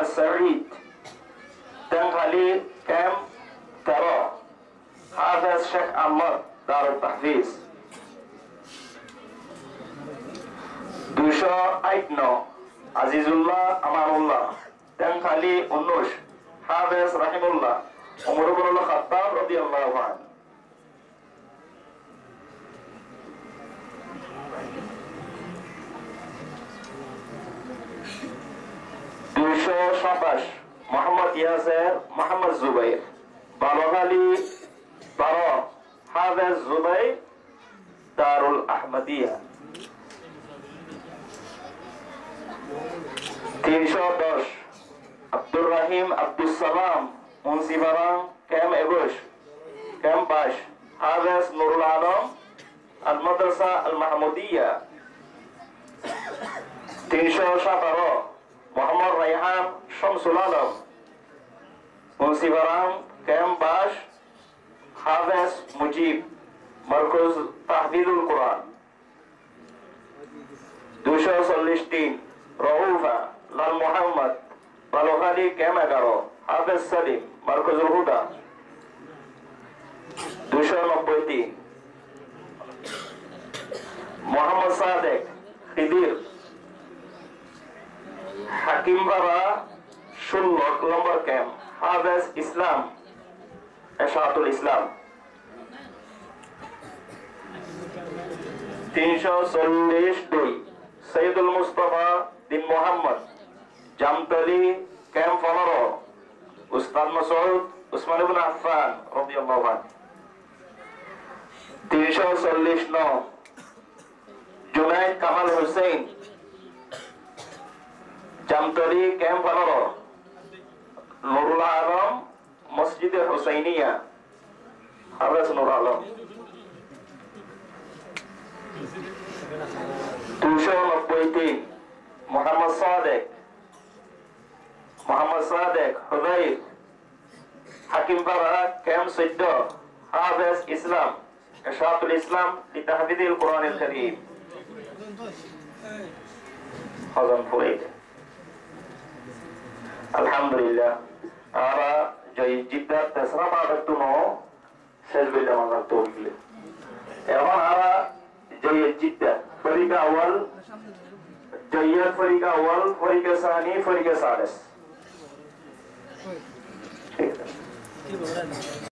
السعيد تنغلي كم ترى هذا الشيخ أحمد دار التحفيظ 208 আজিজুল্লাহ আমানুল্লাহ তেনখালি 19 হাফেজ রাহিমুল্লাহ ওমর ইবনুল খাত্তাব রাদিয়াল্লাহু আনহু 227 মোহাম্মদ ইয়াসের মোহাম্মদ জুবাইর বালখালী 12 হাফেজ জুবাইর দারুল আহমদিয়া 310 আব্দুর রহিম আব্দুস সালাম মুন্সিবারাম ক্যাম 21 ক্যাম 22 হাফেজ নুরুল আলম আল মাদ্রাসা আল মাহমুদিয়া 317 মোহাম্মদ রায়হান শামসুল আলম মুন্সিবারাম ক্যাম 22 হাফেজ মুজিব মারকুজ তাহফিজুল কুরআন 243 রউফা লাল মোহাম্মদ বালখালী ক্যাম 11 হাফেজ সালিম মারকুজুল হুদা 293 মোহাম্মদ সাদেক খিদির হাকিমপাড়া 16 নম্বর ক্যাম্প হাফেজ ইসলাম এশাতুল ইসলাম 342 সৈয়দুল মুস্তাফা দিন মোহাম্মদ জামতলি ক্যাম্প 15 উস্তাদ মাসউদ উসমান ইবনে আফফান রাদিয়াল্লাহু আনহু 349 জুনায়েদ কামাল হোসেন জামতলি ক্যাম্প 15 নুরুল আলম মসজিদে হুসাইনিয়া হাফেজ নুরুল আলম 293 মোহাম্মদ সাদেক হুদাইর হাকিমপাড়া ক্যাম্প 14 হাফেজ ইসলাম এশাতুল ইসলাম লিতাহফিজিল কুরআনিল কারীম হযম ফুরাইদ আলহামদুলিল্লাহ আমরা জয় জিদ্দা তেসরা পাঠটুনো শেষ বইলে আমরা তৌফিক এখন আমরা জয় জিদ্দা ফরিকা আউয়াল জয়্যাত ফরিকা আউয়াল ফরিকা সানি ফরিকা সালিস ঠিক আছে